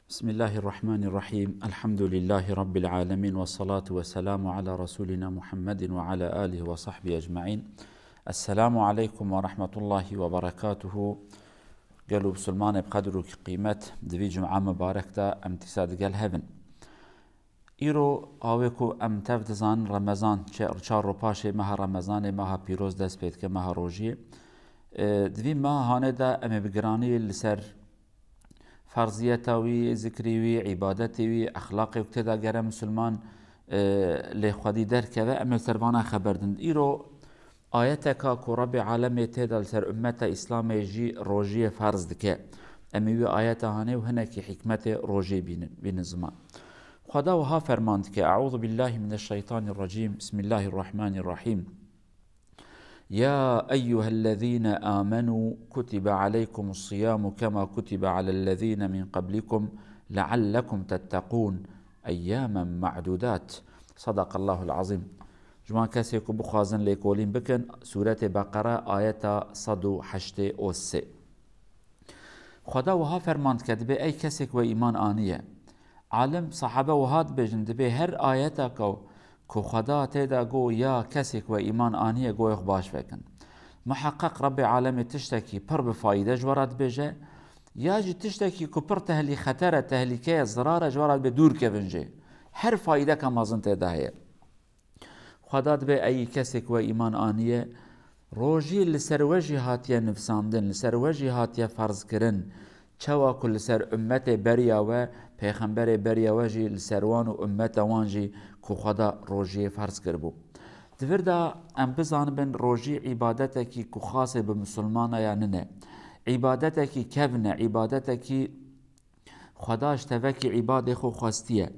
بسم الله الرحمن الرحيم. الحمد لله رب العالمين، والصلاة والسلام على رسولنا محمد وعلى آله وصحبه أجمعين. السلام عليكم ورحمة الله وبركاته. قالوا بسلمان بقدر قيمة دبي جمعة مباركة امتساد قال هبن إيرو آوكو ام تفدزان رمضان چار رو پاشه ماه رمضان ماه پیروز دست بید که ماه روژیه دوی ماه هانه دا ام بگرانی لسر فرضیتاوی ذکریوی عبادتوی اخلاقی وقتی گره مسلمان لخوادی در که ام سروانا خبردن ایرو آیتکا که رب عالمی تیدا لسر امت اسلام جی روژی فرض دکه امیوی آیت هانه و هنکی حکمت روژی بین زمان خدا وها فرماند که اعوذ بالله من الشیطان الرجیم بسم الله الرحمن الرحیم يا أيها الذين آمنوا كتب عليكم الصيام كما كتب على الذين من قبلكم لعلكم تتقون أياما معدودات. صدق الله العظيم. جوان كسي كو بخازن ليكولين بكن سورة بقرة آية 183. خدا وها فرماند كدبه أي كسي و إيمان آنية عالم صحابه وهاد بجن دبه هر آياتا كو خدا تيدا گو يا كسك و إيمان آنية گو يخ باش فكن محقق رب عالمي تشتكي پر بفايدة جورات بيجه ياجي تشتكي كو پر تهلي خطر تهليكي زرارة جورات بدور كفنجه هر فايدة كمازن تيدا هي خدا دبه أي كسك و إيمان آنية روجي لسر وجه هاتيا نفساندن لسر وجه هاتيا فرض كرن چوا كل سر امت بريا و پیغمبر بريا وجي لسروان و امت وانجي كو خدا روجي فرض کربو دوردا ام بزان بن روجي عبادتكي كو خاصه بمسلمان يا ننه عبادتكي كبنه عبادتكي خدا اشتوكي عباده خو خاستيه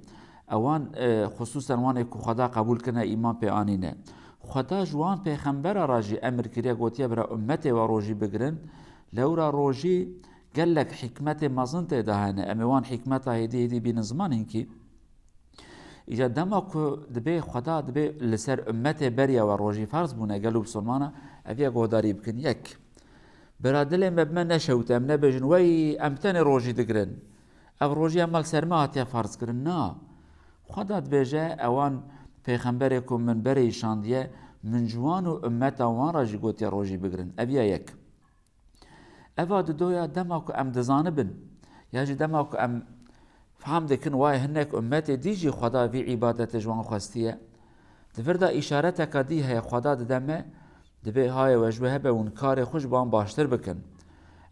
اوان خصوصا وان كو خدا قبول كنا ایمان په انینه خدا جوان پیغمبر راجي امر كريا گوتيه برا امته و روجي بگرن لورا روجي قال لك حكمته ما زنت دهانه اموان حكمته هدي بين زمان انكي اجا دمك دبي خدا دبي لسر امته بريا وروجي فرض بونه قالوا بسلمانه ابي قوداري بكن يك برادل مبما نشوت ام نبجن وي امتن روجي دقرن او روجي امال سرمات يا فرض كرنا خدا دبيجا اوان پیغمبركم من بري شانديه من جوان امته وان راجي قوت يا روجي بقرن ابي يك افاد دويا دماكو ام دزانبن ياجي دماكو ام فهم دكن واي هنك امتي ديجي خدا في عبادت جوان خواستيه دفردا اشارتك دي هي خدا دمه دبي هاي وجوه به ونكار خوش بان باشتر بكن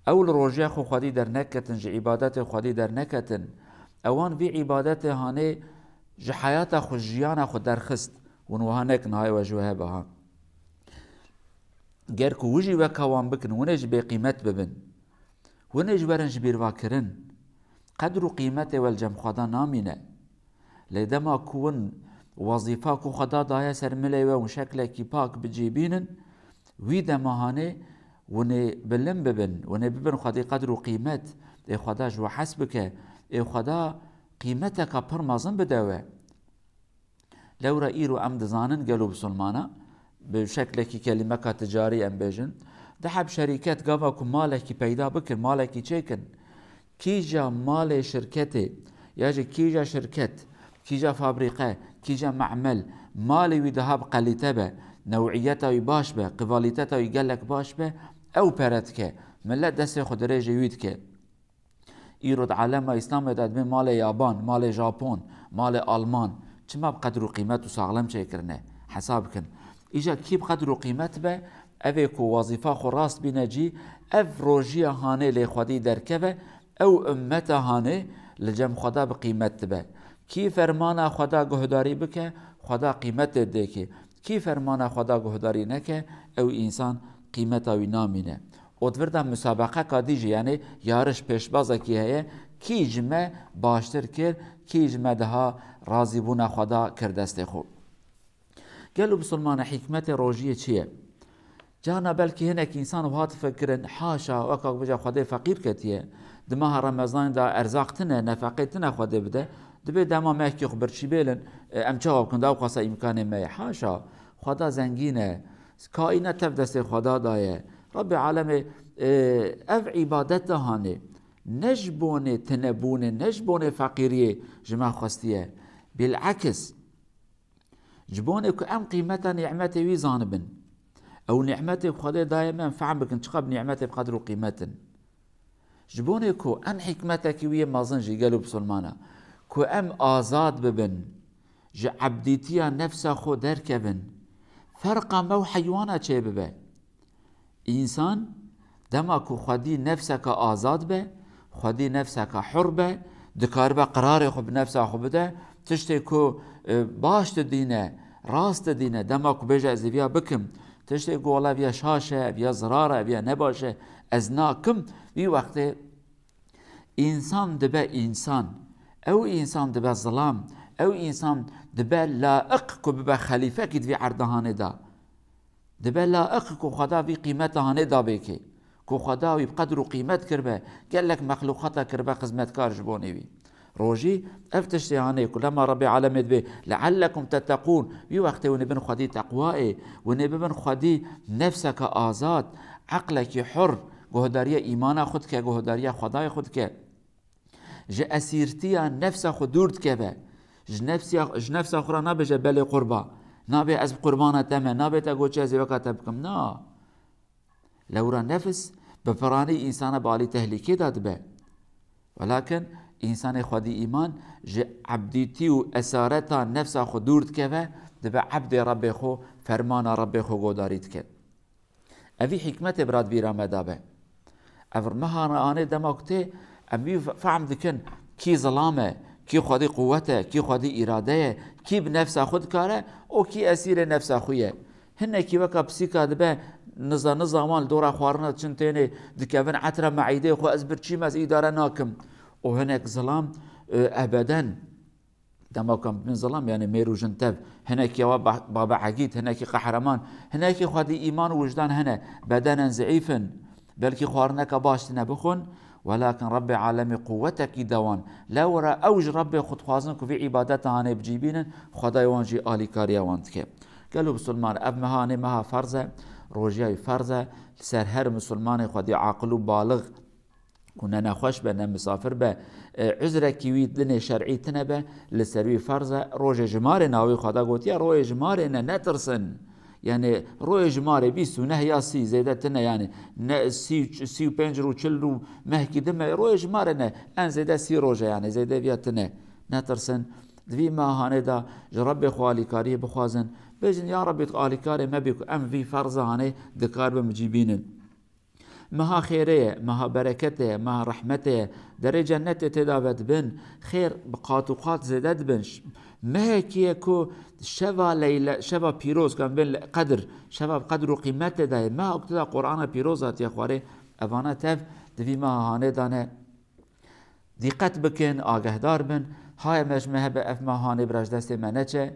اول روجه خو خدي در نكتن جي عبادت خدي در نكتن اوان في عبادت هاني جي حيات خو جيانا خو درخست ونوهانك هاي وجوه بها گر کو وجی وکوان بکن ونج به قیمت ببن ونج ورنج بیرواکرن قدر و قیمت والجم خدا نامینه لدما کون وظیفه کو خدا دایا سر ملی و شکل کی پاک بجیبینن وی دماهانه ونه بلن ببن ونه ببن خدا قدر و قیمت ای خدا جو حسبک ای خدا قیمتک پر مازن بدوه لو رأيرو ام دزانن قالوا بسلمانه بشكل كلمة تجاري ام بيجن دحب شركات قابا مالكي بيدا بكر مالكي تشيكن كيجا مال شركتي ياجي كيجا شركت كيجا فابريقة كيجا معمل مالي وذهب قليتبه نوعيته باش به قباليته يقلك باش به او برتك من لا دسي خد ريجي ويدك يرد عالم اسلام داد من مال يابان مال جابون مال المان كما بقدر قيمته ساغلم شيكرنه حسابكن إجا كيب قدر قيمت به أفيكو وظيفة خراس بنجي أف روجيا هاني لخدي دركبه أو أمتا هاني لجم خدا بقيمت به كي فرمانا خدا قهداري بك خدا قيمت ديكي كي فرمانا خدا قهداري نك أو إنسان قيمتا وينامينه ودوردا مسابقة كاديجي يعني يارش پیشبازا كي هي كي جمع باشتر كر كي جمع دها راضي بونا خدا كردست خو قالوا بسلمان حكمة روجية چيه جانا بلكي هناك إنسان وهات فكرن حاشا وكاك بجا خده فقير كتيه دماها رمضان دا ارزاقتنا نفقتنا خده بده دبي دما ماكي خبر شي بيلن ام چاوب كن دا قاسا امكان ما حاشا خدا زنگينه كائنات تفدس خدا دايه رب العالمين اف عبادته هاني نجبونه تنبونه نجبونه فقيريه جما خستيه بالعكس جبونه كأم قيمة نعمته ويزانبن أو نعمته بخده دائما فعم بكن تقب نعمته بقدر قيمة جبونه كو أن حكمتك ويا مازن جي قالوا بسلمانا كو أم آزاد ببن جي عبديتيا نفسه خو دركبن فرقا مو حيوانا چه ببه إنسان دما كو خدي نفسك آزاد به خدي نفسك حر به دكار به قرار خو بنفسه خو بده تشتي كو باش تدينه راست تدينه دما كو بيجا ازيبيا بكم تشتي كو والله بيا شاشه بيا زراره بيا نباشه ازناكم في وقت انسان دبه انسان او انسان دبه ظلام او انسان دبه لائق كو ببه خليفه كد في عردهانه دا دبه لائق كو خدا في قيمتهانه دا بيكي كو خدا وي بقدر قيمت كربه قال لك مخلوقاته كربه خدمتكار جبوني بي روجي افتشتي هاني كلما ربي علمت به لعلكم تتقون في وقت ونبن خدي تقوائي ونبن خدي نفسك آزاد عقلك حر گهداری ایمان خود که گهداری خدای خود که ج اسیرتی نفس خود دورد که به ج نفس خورا نبجه بله قربا نبی از قربانه تمه نبی تا گوچه از وقت بکم نه لورا نفس بفرانی انسان بالی تهلیکی داد به ولكن انسان خودی ایمان ج عبدیتی و اسارتا نفس خود دورد که به دبه عبد رب خو فرمان رب خو گودارید که اوی حکمت براد بیرا مدابه افر مهانا آنه دماغته امی فهم دکن کی ظلامه کی خودی قوته کی خودی اراده کی بنفس خود کاره او کی اسیر نفس خویه هنه کی وکا بسیکا دبه نظامان دورا خوارنا چنتینه دکوین عطر معیده خو از برچی مز ایداره ناکم او هنه ظلام ابدا دماغم من ظلام يعني ميرو جنتب هناك يا بابا عقيد هناك قهرمان هناك خدي ايمان وجدان هنا بدنا ضعيفا بلكي خوارنك باشتنا بخون ولكن رب عالمي قوتك دوان لو را اوج رب خود خوازنك في عبادتها هاني بجيبين خداي وانجي الي كاريا وانتك قالوا بسلمان اب مهاني مها فرزه روجيا فرزه سر هر مسلمان خدي عاقل بالغ كنا نخوش به مسافر به عذر كيويت لنا شرعي تنبه لسروي فرزه روج جمار ناوي خدا قوتيا روج جمار نترسن يعني روج جمار بيسو نهيا سي زيدتنا يعني سي بنجرو تشلو مهكي دم روج جمار ان زيدا سي روجه يعني زيدا بياتنا نترسن دوی ماهانه دا رب خوالی کاری بخوازن بجن یا رب خوالی کاری ما بيكو ام في فرزه هانه دكار بمجيبينن مها خيريه مها بركته مها رحمته در جنت تداوت بن خير بقاطوقات زدد بن ما كيكو شفا ليلة شفا بيروز كان بين قدر شفا بقدر وقيمته ده ما اقتدى قرآن بيروزات يا خواري افانا تف دفي ما هانه دانه دقت بكن آگهدار بن هاي مش مهبه اف ما هانه برج دست منچه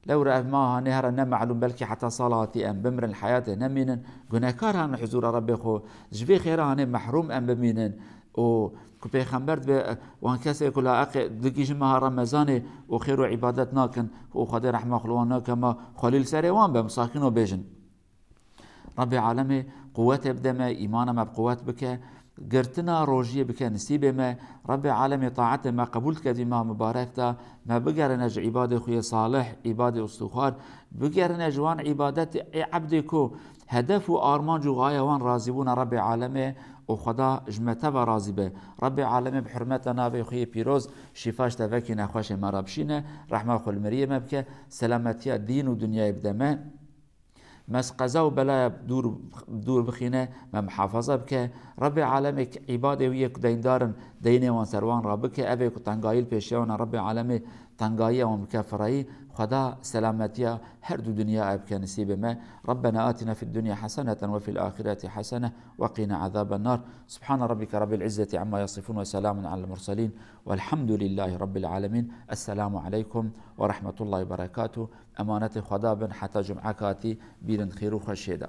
لو رأى ما هنهر نمعلوم بلكي حتى صلاتي أم بمر الحياة نمينن جناكار هن حضور ربي خو جبي خير هن محروم أم بمينن و كبي خمبرت وان كسي كلا أق دقيش ما رمضان وخير عبادات ناكن وخدي رحمة خلوانا كما خليل سريوان بمساكن وبيجن ربي عالمي قوته بدمه إيمانه ما بقوات بك قرتنا روجيه بك نسيب ما ربي عالمي طاعته ما قبولت كدما مباركته ما بقرنا عباده خويا صالح عباده استخار بقرنا جوان عبادات عبدكو هدف وارمان جو غايه وان راضيبون ربي عالمي وخدا جمته وراضي به ربي عالمي بحرمتنا بخويا بيروز شفاش تفكينا خوش مرابشينه رحمه خل مريم بك سلامتي الدين ودنيا بدمه مس قزا وبلا دور بخينه ما محافظه بك ربي عالمك عباده ويك ديندارن دينه وان سروان ربك ابي تنقايل بيشيون ربي عالمي تنقايه ومكفري خدا سلامتيا هر دو دنيا ابك نسيب ما ربنا آتنا في الدنيا حسنة وفي الآخرة حسنة وقنا عذاب النار سبحان ربك رب العزة عما يصفون وسلام على المرسلين والحمد لله رب العالمين السلام عليكم ورحمة الله وبركاته أمانة خدا بن حتى جمعكاتي بيرن خير وخشيدا